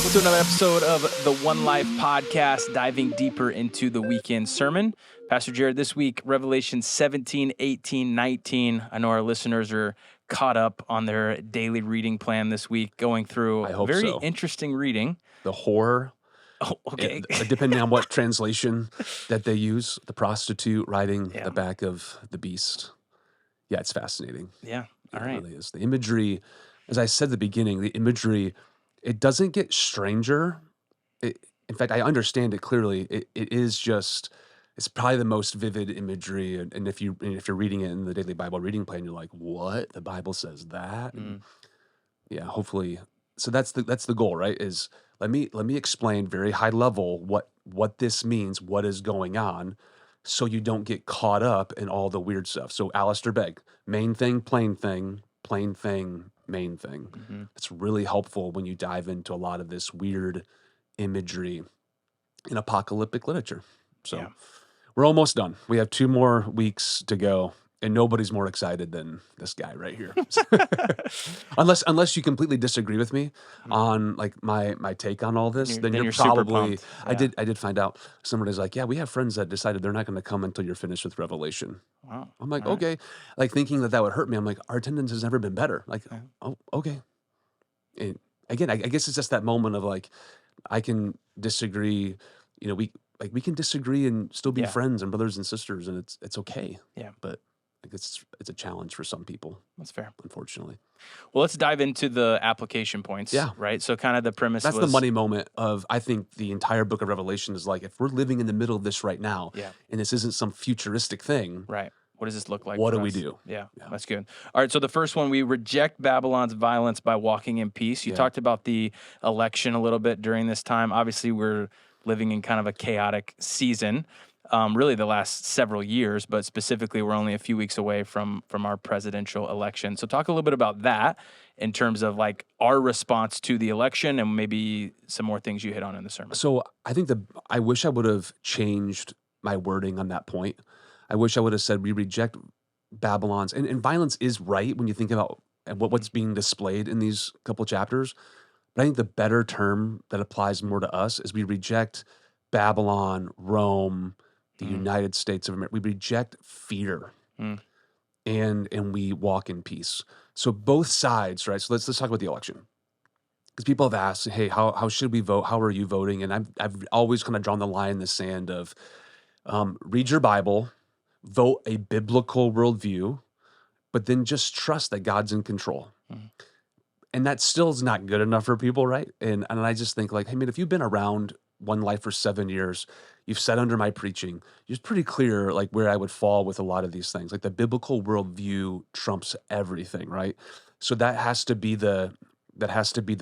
Welcome to another episode of the One Life podcast, diving deeper into the weekend sermon. Pastor Jared, this week, Revelation 17, 18, 19. I know our listeners are caught up on their daily reading plan this week, going through I hope very so. interesting reading. The whore, Oh, okay. depending on what translation that they use, the prostitute riding Yeah. the back of the beast. Yeah, it's fascinating. Yeah, all It right. really is. The imagery, as I said at the beginning, the imagery, it doesn't get stranger. In fact, I understand it clearly. It is just, it's probably the most vivid imagery. And if you're reading it in the daily Bible reading plan, you're like, what? The Bible says that? And yeah, hopefully. So that's the goal, right? Is let me explain very high level what this means, what is going on, so you don't get caught up in all the weird stuff. So Alistair Begg, main thing, plain thing, main thing. Mm-hmm. It's really helpful when you dive into a lot of this weird imagery in apocalyptic literature. So Yeah. we're almost done. We have 2 more weeks to go. And nobody's more excited than this guy right here. unless you completely disagree with me on like my take on all this, then you're super probably pumped. I did find out somebody's like, yeah, we have friends that decided they're not going to come until you're finished with Revelation. Wow. I'm like, All right. okay, like thinking that would hurt me. I'm like, our attendance has never been better. Like, Yeah. oh, okay. And again, I guess it's just that moment of like, I can disagree. You know, we can disagree and still be Yeah. friends and brothers and sisters, and it's okay. Yeah. But like it's a challenge for some people, That's fair. unfortunately. Well, let's dive into the application points. Yeah. Right. So kind of the premise That's was the money moment of, I think, the entire book of Revelation is like, if we're living in the middle of this right now, Yeah. and this isn't some futuristic thing, Right. What does this look like? what for do we us? do? Yeah, Yeah. that's good. All right, so the first one, we reject Babylon's violence by walking in peace. You Yeah. talked about the election a little bit during this time. Obviously, we're living in kind of a chaotic season, really the last several years, but specifically, we're only a few weeks away from our presidential election. So talk a little bit about that in terms of like our response to the election and maybe some more things you hit on in the sermon. So I think I wish I would have changed my wording on that point. I wish I would have said we reject Babylon's, and violence is right when you think about what's being displayed in these couple chapters. But I think the better term that applies more to us is we reject Babylon, Rome, the United States of America. We reject fear, Mm. and we walk in peace. So both sides, right? So let's talk about the election, because people have asked, hey, how should we vote? How are you voting? And I've always kind of drawn the line in the sand of read your Bible, vote a biblical worldview, but then just trust that God's in control. Mhm. And that still is not good enough for people, right? And I just think like, hey, man, if you've been around One Life for 7 years, you've sat under my preaching, it's pretty clear like where I would fall with a lot of these things. Like the biblical worldview trumps everything, right? So that has to be the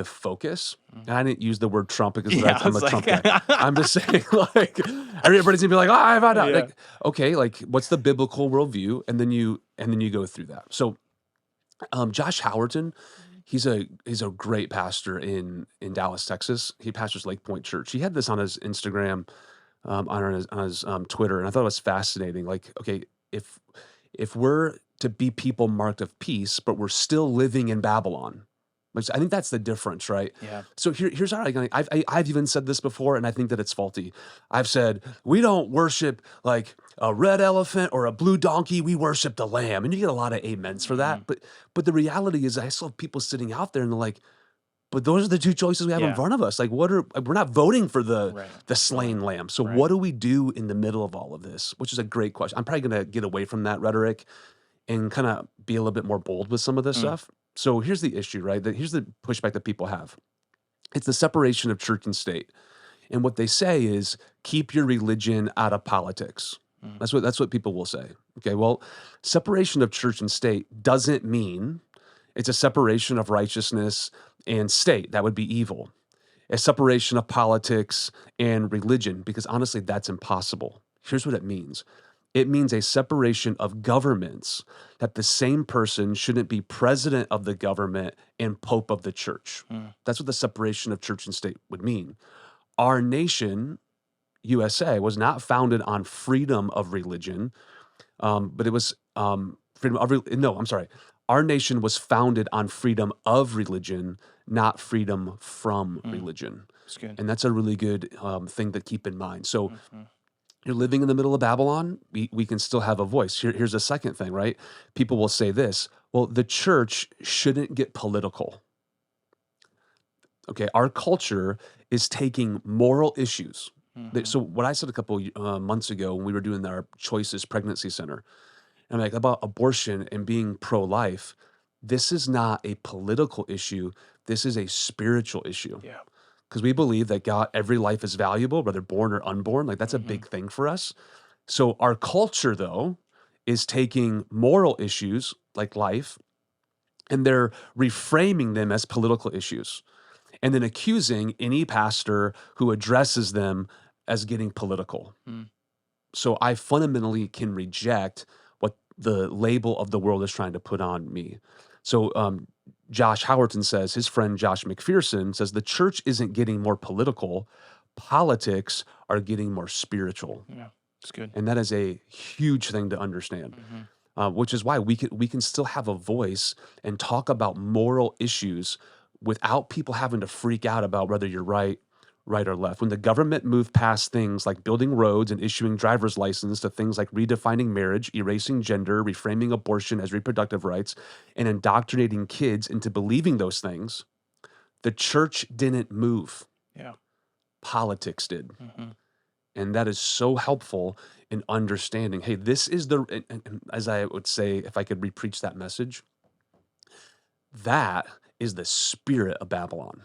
focus. And I didn't use the word Trump because Yeah, I'm I a was Trump like- guy. I'm just saying like everybody's gonna be like, oh, I found out. Yeah. Like, okay, like what's the biblical worldview? And then you go through that. So Josh Howerton, he's a great pastor in Dallas, Texas. He pastors Lake Point Church. He had this on his Instagram, on his Twitter, and I thought it was fascinating. Like, okay, if we're to be people marked of peace, but we're still living in Babylon, like, I think that's the difference, right? Yeah. So here's our argument. I've even said this before, and I think that it's faulty. I've said we don't worship like a red elephant or a blue donkey. We worship the Lamb, and you get a lot of amens for that. But the reality is, I still have people sitting out there, and they're like, "But those are the 2 choices we have in Yeah. front of us. Like, we're not voting for the Right. slain Lamb. So Right. what do we do in the middle of all of this?" Which is a great question. I'm probably going to get away from that rhetoric and kind of be a little bit more bold with some of this stuff. So here's the issue, right? Here's the pushback that people have. It's the separation of church and state. And what they say is keep your religion out of politics. That's what people will say. Okay, well, separation of church and state doesn't mean it's a separation of righteousness and state. That would be evil. A separation of politics and religion, because honestly, that's impossible. Here's what it means. It means a separation of governments, that the same person shouldn't be president of the government and pope of the church. That's what the separation of church and state would mean. Our nation, USA, was not founded on freedom of religion, but it was freedom of, no, I'm sorry. Our nation was founded on freedom of religion, not freedom from Mm, religion. it's good. And that's a really good thing to keep in mind. So Hmm. you're living in the middle of Babylon, we can still have a voice. Here's a second thing, right? People will say this, well, the church shouldn't get political. Okay, our culture is taking moral issues. Hmm. So what I said a couple months ago when we were doing our Choices Pregnancy Center, and like about abortion and being pro-life, this is not a political issue. This is a spiritual issue Yeah. because we believe that God, every life is valuable, whether born or unborn. Like that's a Hmm. big thing for us. So our culture, though, is taking moral issues like life and they're reframing them as political issues and then accusing any pastor who addresses them as getting political. Mm. So I fundamentally can reject what the label of the world is trying to put on me. So Josh Howerton says, his friend Josh McPherson says, the church isn't getting more political, politics are getting more spiritual. Yeah. It's good. And that is a huge thing to understand, Hmm. which is why we can still have a voice and talk about moral issues without people having to freak out about whether you're right or left. When the government moved past things like building roads and issuing driver's license to things like redefining marriage, erasing gender, reframing abortion as reproductive rights, and indoctrinating kids into believing those things, the church didn't move. Yeah. Politics did. Hmm. And that is so helpful in understanding, hey, this is and as I would say, if I could repreach that message, that is the spirit of Babylon.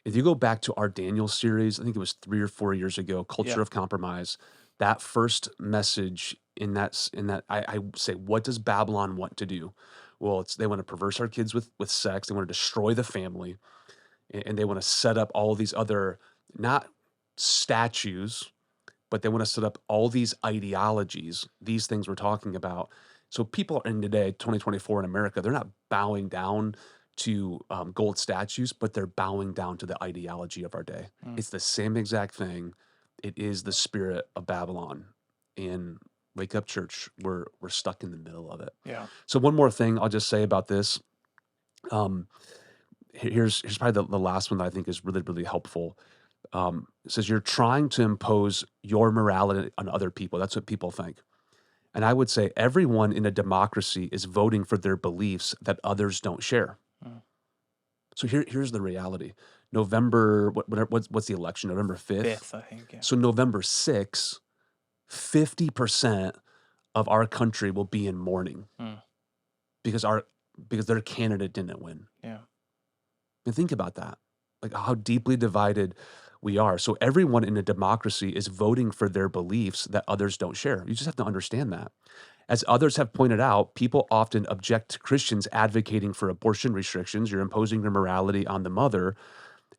If you go back to our Daniel series, I think it was 3 or 4 years ago, Yeah. Culture of Compromise, that first message in that I say, what does Babylon want to do? Well, they want to perverse our kids with sex. They want to destroy the family, and they want to set up all these other not statues, but they want to set up all these ideologies, these things we're talking about. So people in today, 2024 in America, they're not bowing down to gold statues, but they're bowing down to the ideology of our day. Mm. It's the same exact thing. It is the spirit of Babylon. And Wake Up Church, we're stuck in the middle of it. Yeah. So one more thing I'll just say about this. Um, here's probably the last one that I think is really, really helpful. It says you're trying to impose your morality on other people. That's what people think. And I would say everyone in a democracy is voting for their beliefs that others don't share. Mm. So here's the reality. November, what's the election? November 5th. Fifth, I think. Yeah. So November 6th, 50% of our country will be in mourning Mm. because because their candidate didn't win. Yeah. And think about that, like how deeply divided we are. So everyone in a democracy is voting for their beliefs that others don't share. You just have to understand that. As others have pointed out, people often object to Christians advocating for abortion restrictions. You're imposing your morality on the mother.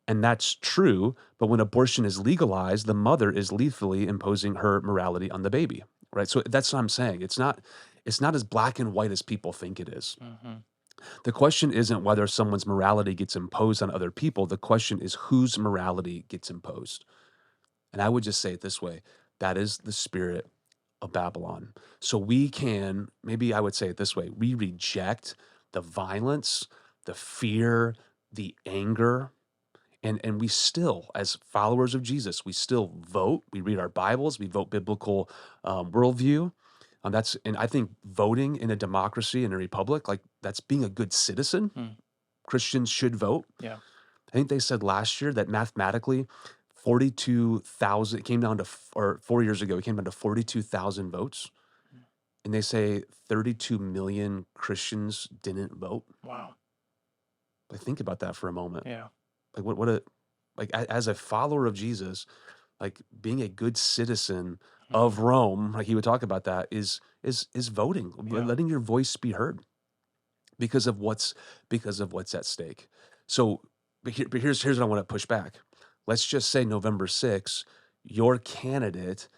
And that's true. But when abortion is legalized, the mother is lethally imposing her morality on the baby. Right. So that's what I'm saying. It's not as black and white as people think it is. Hmm. The question isn't whether someone's morality gets imposed on other people. The question is whose morality gets imposed. And I would just say it this way, that is the spirit of Babylon. So we can, maybe I would say it this way, we reject the violence, the fear, the anger, and we still, as followers of Jesus, we still vote. We read our Bibles. We vote biblical worldview. And I think voting in a democracy in a republic, like that's being a good citizen. Mm. Christians should vote. Yeah. I think they said last year that mathematically, 42,000 it came down to, or 4 years ago, it came down to 42,000 votes. Mm. And they say 32 million Christians didn't vote. Wow. Like think about that for a moment. Yeah. Like as a follower of Jesus, like being a good citizen of Mhm. Rome, like he would talk about that, is voting, Yeah. letting your voice be heard because of what's at stake. So, but here's what I want to push back. Let's just say November 6th, your candidate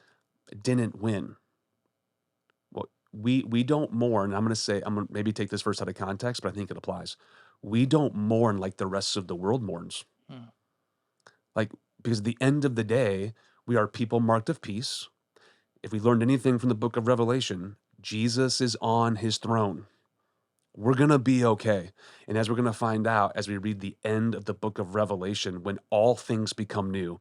didn't win. Well, we don't mourn. I'm gonna maybe take this verse out of context, but I think it applies. We don't mourn like the rest of the world mourns. Mm. Like, because at the end of the day, we are people marked of peace. If we learned anything from the book of Revelation, Jesus is on his throne. We're going to be okay. And as we're going to find out as we read the end of the book of Revelation, when all things become new,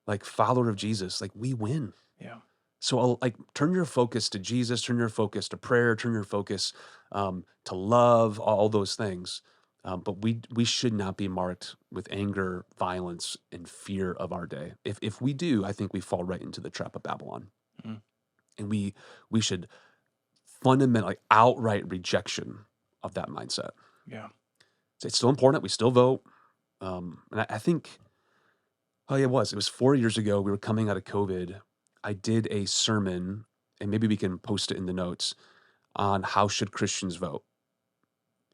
like follower of Jesus, like we win. Yeah. So like turn your focus to Jesus, turn your focus to prayer, turn your focus to love, all those things. But we should not be marked with anger, violence, and fear of our day. If we do, I think we fall right into the trap of Babylon. Mm. And we should fundamentally outright rejection of that mindset. Yeah. So it's still important. We still vote. And I think, oh, yeah, it was 4 years ago. We were coming out of COVID. I did a sermon, and maybe we can post it in the notes, on how should Christians vote.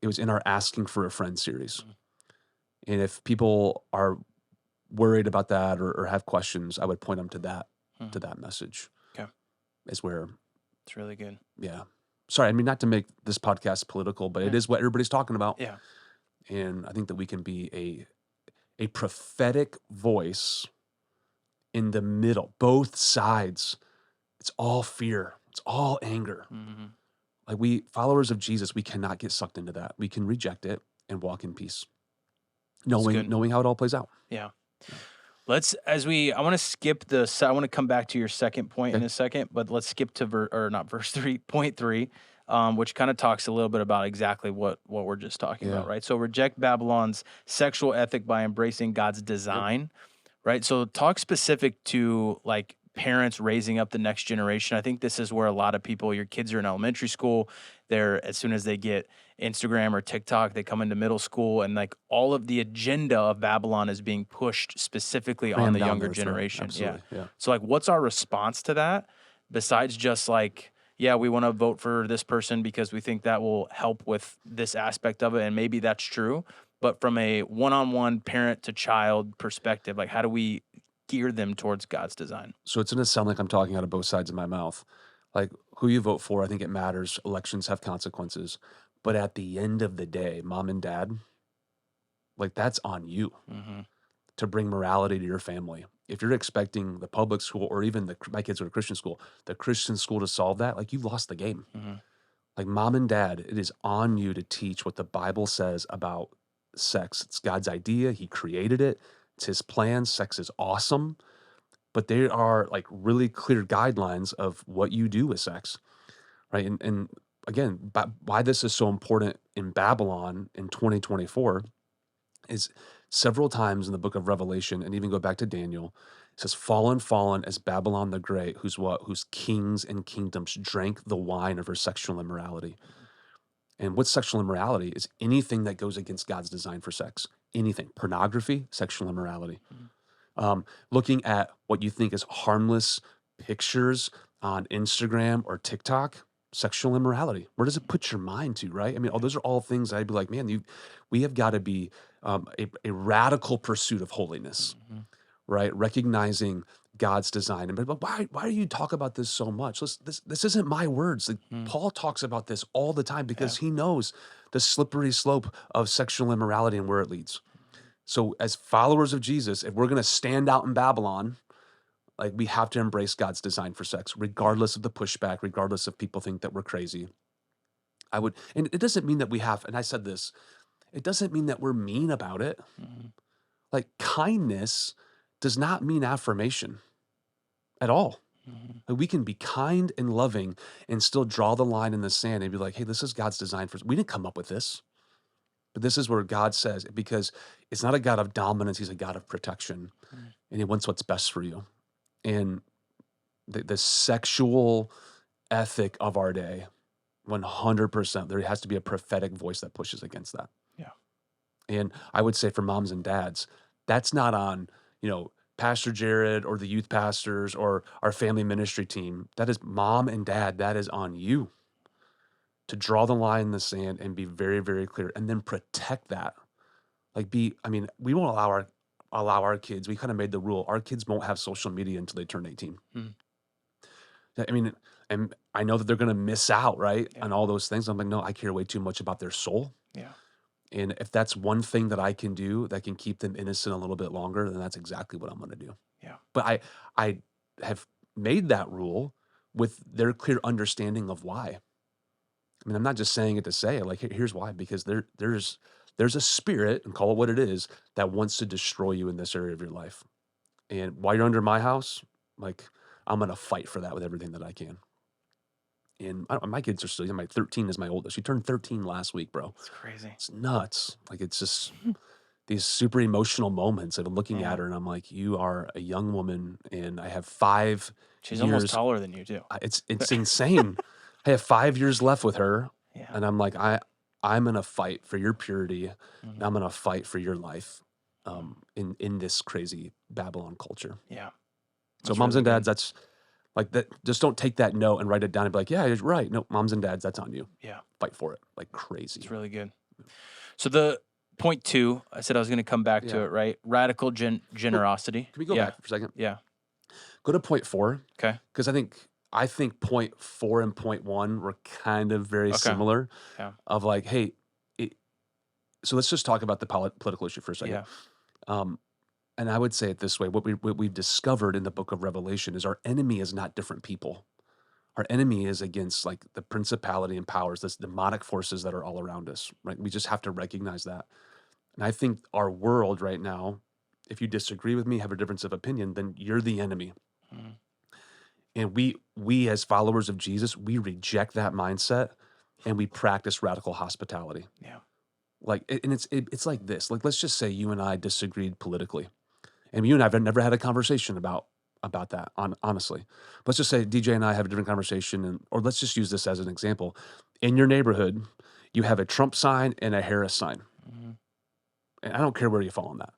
It was in our Asking for a Friend series. Mm. And if people are worried about that or have questions, I would point them to that message. Okay. Is where It's really good. Yeah. Sorry, I mean, not to make this podcast political, but it is what everybody's talking about. Yeah. And I think that we can be a prophetic voice in the middle, both sides. It's all fear. It's all anger. Mm-hmm. Like we followers of Jesus, we cannot get sucked into that. We can reject it and walk in peace, knowing how it all plays out. Yeah. I want to skip I want to come back to your second point in a second, but let's skip to not verse 3, point 3, which kind of talks a little bit about exactly what we're just talking about, right? So reject Babylon's sexual ethic by embracing God's design, right? So talk specific to like parents raising up the next generation. I think this is where a lot of people, your kids are in elementary school, as soon as they get Instagram or TikTok, they come into middle school, and like all of the agenda of Babylon is being pushed specifically on the younger generation. Absolutely. Yeah. So like, what's our response to that besides just like, yeah, we want to vote for this person because we think that will help with this aspect of it, and maybe that's true. But from a one-on-one parent to child perspective, like how do we gear them towards God's design? So it's going to sound like I'm talking out of both sides of my mouth. Like who you vote for, I think it matters. Elections have consequences. But at the end of the day, mom and dad, like that's on you to bring morality to your family. If you're expecting the public school or even my kids go to Christian school, the Christian school to solve that, like you've lost the game. Like mom and dad, it is on you to teach what the Bible says about sex. It's God's idea. He created it. It's his plan. Sex is awesome. But there are like really clear guidelines of what you do with sex, right? And again, why this is so important in Babylon in 2024 is several times in the book of Revelation, and even go back to Daniel, it says, fallen, fallen as Babylon the Great, whose kings and kingdoms drank the wine of her sexual immorality. And what's sexual immorality is anything that goes against God's design for sex. Anything. Pornography, sexual immorality. Looking at what you think is harmless pictures on Instagram or TikTok, sexual immorality. Where does it put your mind to, right? I mean, those are all things I'd be like, man, we have got to be a radical pursuit of holiness, right? Recognizing God's design. But why do you talk about this so much? This isn't my words. Like, Paul talks about this all the time because he knows the slippery slope of sexual immorality and where it leads. So as followers of Jesus, if we're going to stand out in Babylon, like we have to embrace God's design for sex, regardless of the pushback, regardless if people think that we're crazy. And it doesn't mean that and I said this, it doesn't mean that we're mean about it. Like kindness does not mean affirmation at all. Like we can be kind and loving and still draw the line in the sand and be like, hey, this is God's design for us. We didn't come up with this. But this is where God says, because it's not a God of dominance, he's a God of protection. And he wants what's best for you. And the sexual ethic of our day, 100%, there has to be a prophetic voice that pushes against that. Yeah. And I would say for moms and dads, that's not on, Pastor Jared or the youth pastors or our family ministry team. That is mom and dad. That is on you to draw the line in the sand and be very, very clear and then protect that. We won't allow our kids. We kind of made the rule. Our kids won't have social media until they turn 18. I mean, and I know that they're going to miss out, right? On all those things. I'm like, no, I care way too much about their soul. Yeah. And if that's one thing that I can do that can keep them innocent a little bit longer, then that's exactly what I'm going to do. Yeah. But I have made that rule with their clear understanding of why. I mean, I'm not just saying it to say it. Like, here's why. Because there's a spirit, and call it what it is, that wants to destroy you in this area of your life. And while you're under my house, like, I'm gonna fight for that with everything that I can. And my kids are still young. My 13 is my oldest. She turned 13 last week, bro. It's crazy. It's nuts. Like, it's just these super emotional moments of looking at Yeah. her, and I'm like, you are a young woman, and I have 5 She's almost years. taller than you too. It's insane. I have 5 years left with her, Yeah. and I'm like, I'm gonna fight for your purity, and Mhm. I'm gonna fight for your life, Mhm. in this crazy Babylon culture. Yeah. So That's moms really and dads, good. that's like that. Just don't take that note and write it down and be like, yeah, you're right. No, moms and dads, that's on you. Yeah. Fight for it like crazy. It's really good. So the point 2, I said I was going to come back to Yeah. it, right? Radical Well, generosity. can we go Yeah. back for a second? Yeah. Go to point 4 Okay. because I think point 4 and point 1 were kind of very Okay. similar. Yeah. Of like, hey, so let's just talk about the political issue for a second. Yeah. Um, and I would say it this way: what we've discovered in the book of Revelation is our enemy is not different people. Our enemy is against like the principality and powers, this demonic forces that are all around us. Right? We just have to recognize that. And I think our world right now, if you disagree with me, have a difference of opinion, then you're the enemy. Mhm. And we as followers of Jesus, we reject that mindset and we practice radical hospitality. Yeah. Like, and it's like this. Like, let's just say you and I disagreed politically, and you and I have never had a conversation about that. Honestly, let's just say DJ and I have a different conversation, and or let's just use this as an example. In your neighborhood, you have a Trump sign and a Harris sign, Mhm. and I don't care where you fall on that.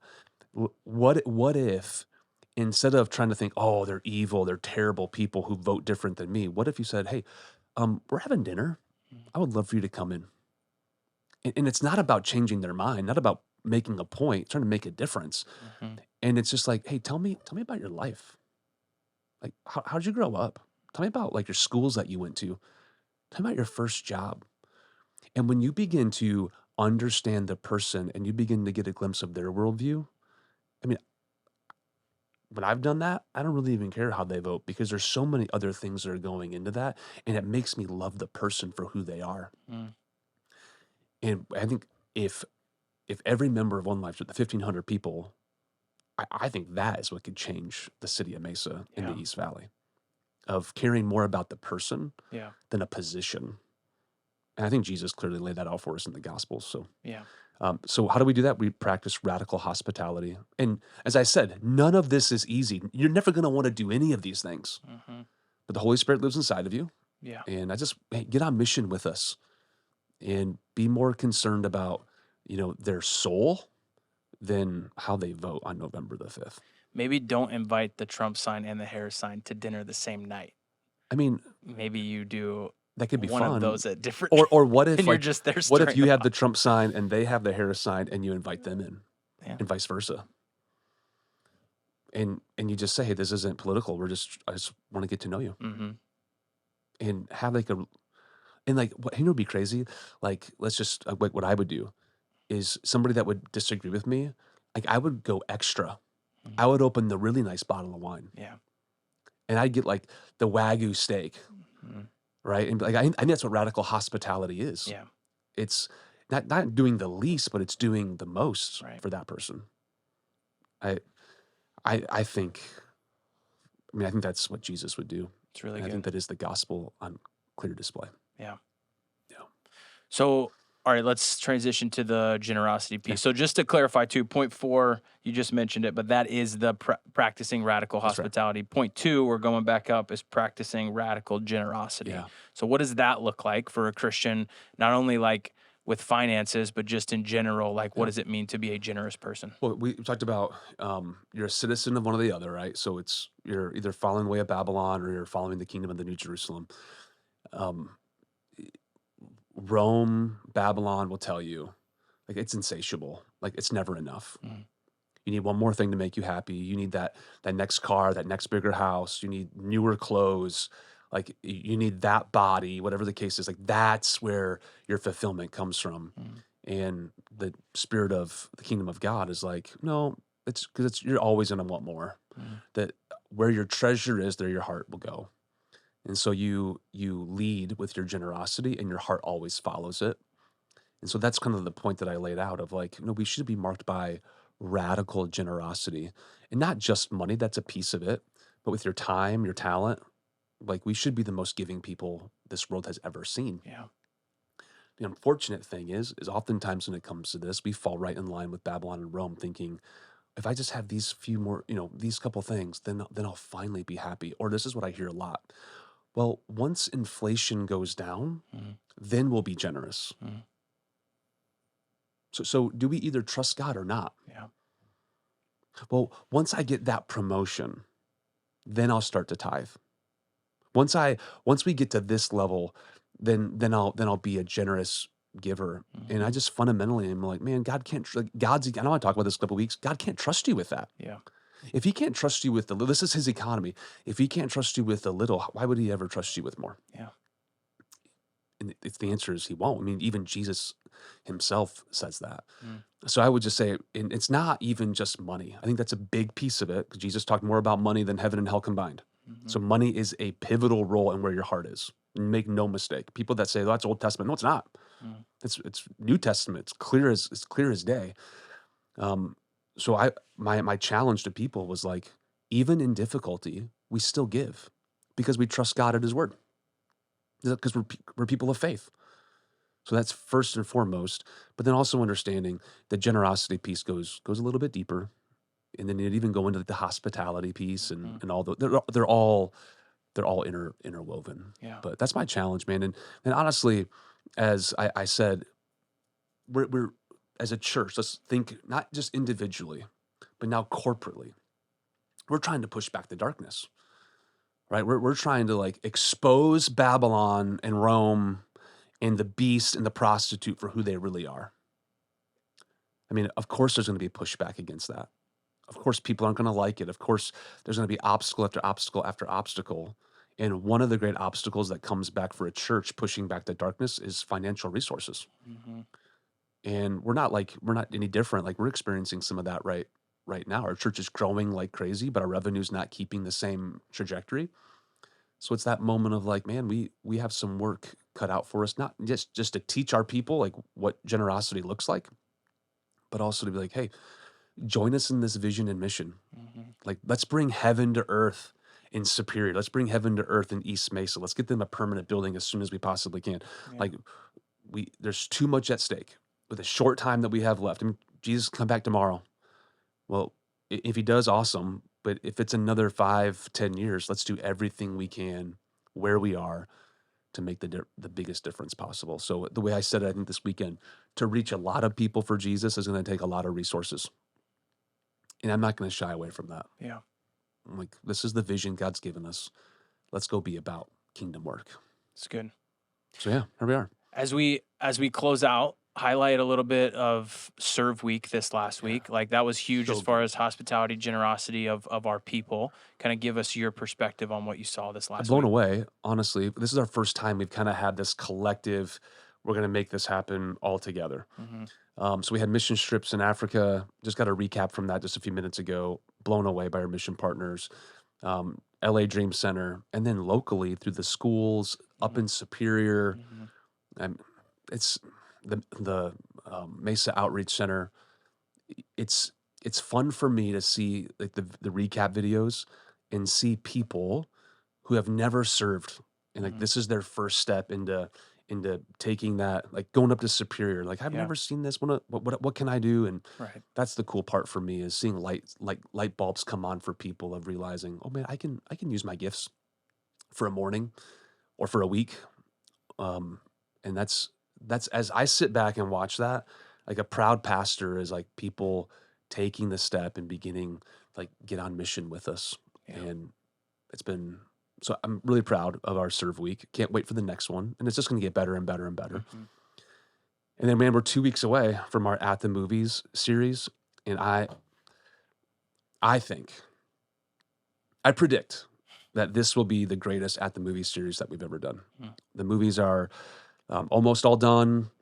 What if instead of trying to think, oh, they're evil, they're terrible people who vote different than me, what if you said, hey, we're having dinner. Mhm. I would love for you to come in. And it's not about changing their mind, not about making a point, trying to make a difference. Mhm. And it's just like, hey, tell me about your life. Like, how'd you grow up? Tell me about like your schools that you went to. Tell me about your first job. And when you begin to understand the person and you begin to get a glimpse of their worldview, I mean, when I've done that, I don't really even care how they vote because there's so many other things that are going into that. And it makes me love the person for who they are. Mhm. And I think if every member of One Life, the 1,500 people, I think that is what could change the city of Mesa in the Yeah. East Valley, of caring more about the person Yeah. than a position. And I think Jesus clearly laid that out for us in the Gospels. Yeah. So how do we do that? We practice radical hospitality. And as I said, none of this is easy. You're never going to want to do any of these things, Mhm. but the Holy Spirit lives inside of you. Yeah. And hey, get on mission with us and be more concerned about, their soul than how they vote on November the 5th. Maybe don't invite the Trump sign and the Harris sign to dinner the same night. I mean, Maybe you do that could be one of fun. those at different Or what if and you're like just there what if stirring you the have pot. the Trump sign and they have the Harris sign and you invite them in Yeah. and vice versa? And you just say, hey, this isn't political. I just want to get to know you. Mhm. And have like and like what would be crazy? Like let's just like what I would do is somebody that would disagree with me, like I would go extra. Mhm. I would open the really nice bottle of wine Yeah. and I'd get like the Wagyu steak, Mhm. right? And like I think that's what radical hospitality is. Yeah. It's not doing the least, but it's doing the most Right. for that person. I I think I think that's what Jesus would do. It's really And I think good. that is the gospel on clear display. Yeah. Yeah. So, all right, let's transition to the generosity Yeah. piece. So, just to clarify, too, point 4, you just mentioned it, but that is the practicing radical That's right. hospitality. Point 2, we're going back up, is practicing radical generosity. Yeah. So, what does that look like for a Christian, not only like with finances, but just in general? Like, what Yeah. does it mean to be a generous person? Well, we talked about you're a citizen of one or the other, right? So you're either following the way of Babylon or you're following the kingdom of the New Jerusalem. Um, Rome, Babylon will tell you, like it's insatiable. Like it's never enough. Mhm. You need one more thing to make you happy. You need that next car, that next bigger house. You need newer clothes. Like you need that body, whatever the case is. Like that's where your fulfillment comes from. Mhm. And the spirit of the kingdom of God is like, no, it's because you're always going to want more. Mhm. That where your treasure is, there your heart will go. And so you lead with your generosity, and your heart always follows it. And so that's kind of the point that I laid out of like, we should be marked by radical generosity, and not just money, that's a piece of it, but with your time, your talent. Like, we should be the most giving people this world has ever seen. Yeah. The unfortunate thing is oftentimes when it comes to this, we fall right in line with Babylon and Rome, thinking, if I just have these few more, these couple things, then I'll finally be happy. Or this is what I hear a lot. Well, once inflation goes down, Mhm. then we'll be generous. Mhm. So do we either trust God or not? Yeah. Well, once I get that promotion, then I'll start to tithe. Once we get to this level, then I'll be a generous giver. And I Mhm. just fundamentally am like, man, God can't. God's. I know I talked about this a couple weeks. God can't trust you with that. Yeah. If He can't trust you with the little, this is His economy. If He can't trust you with the little, why would He ever trust you with more? Yeah. And if the answer is He won't, I mean, even Jesus Himself says that. Mm. So I would just say, and it's not even just money. I think that's a big piece of it, because Jesus talked more about money than heaven and hell combined. Mhm. So money is a pivotal role in where your heart is. Make no mistake. People that say, "Oh, that's Old Testament," no, it's not. Mm. It's New Testament. It's clear as day. Um, so my challenge to people was like, even in difficulty, we still give, because we trust God at His word, because we're people of faith. So that's first and foremost. But then also understanding the generosity piece goes a little bit deeper, and then it even go into the hospitality piece, and Mhm. and all the they're all interwoven. Yeah. But that's my challenge, man. And honestly, as I said, we're as a church, let's think not just individually, but now corporately. We're trying to push back the darkness, right? We're trying to like expose Babylon and Rome and the beast and the prostitute for who they really are. I mean, of course, there's going to be pushback against that. Of course, people aren't going to like it. Of course, there's going to be obstacle after obstacle after obstacle. And one of the great obstacles that comes back for a church pushing back the darkness is financial resources. Mhm. And we're not any different. Like, we're experiencing some of that right now. Our church is growing like crazy, but our revenue's not keeping the same trajectory. So it's that moment of like, man, we have some work cut out for us, not just to teach our people like what generosity looks like, but also to be like, hey, join us in this vision and mission. Mhm. Like, let's bring heaven to earth in Superior. Let's bring heaven to earth in East Mesa. Let's get them a permanent building as soon as we possibly can. Yeah. Like, there's too much at stake with the short time that we have left. I mean, Jesus come back tomorrow. Well, if He does, awesome. But if it's another 5, 10 years, let's do everything we can where we are to make the biggest difference possible. So the way I said it, I think this weekend, to reach a lot of people for Jesus is going to take a lot of resources, and I'm not going to shy away from that. Yeah. I'm like, this is the vision God's given us. Let's go be about kingdom work. It's good. So yeah, here we are. As we close out, highlight a little bit of Serve Week this last Yeah, week. Like, that was huge so as far good. as hospitality, generosity of our people. Kind of give us your perspective on what you saw this I'm last blown week. away, honestly. This is our first time we've kind of had this collective, we're going to make this happen all together. Mhm. So we had mission trips in Africa. Just got a recap from that just a few minutes ago. Blown away by our mission partners. LA Dream Center, and then locally through the schools up Mhm. in Superior. Mhm. And it's the Mesa Outreach Center. It's it's fun for me to see like the recap videos and see people who have never served, and like Mhm. this is their first step into taking that, like going up to Superior, like I've Yeah. never seen this, what can I do? And Right. that's the cool part for me, is seeing light bulbs come on for people, of realizing, oh man, I can use my gifts for a morning or for a week. um and that's as I sit back and watch that, like a proud pastor is like people taking the step and beginning, like, get on mission with us. Yeah. And it's been, so I'm really proud of our serve week. Can't wait for the next one. And it's just going to get better and better and better. Mhm. And then, man, we're 2 weeks away from our At the Movies series. And I think, I predict that this will be the greatest At the Movies series that we've ever done. Mm. The movies are almost all done.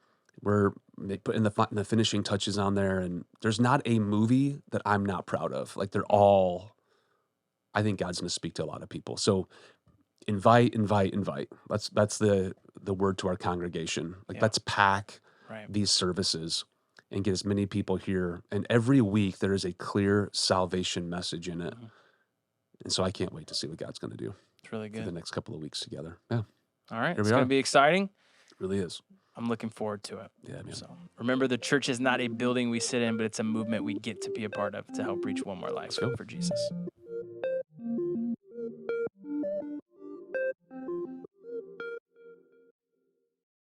They put in the finishing touches on there. And there's not a movie that I'm not proud of. Like, they're all, I think God's going to speak to a lot of people. So invite, invite, invite. That's the word to our congregation. Like, Yeah. let's pack Right. these services and get as many people here. And every week there is a clear salvation message in it. Mhm. And so I can't wait to see what God's going to do It's really for the good. next couple of weeks together. Yeah, All right. here It's we going are. to be exciting. It really is. I'm looking forward to it. Yeah, man. So remember, the church is not a building we sit in, but it's a movement we get to be a part of to help reach one more life Let's go. for Jesus.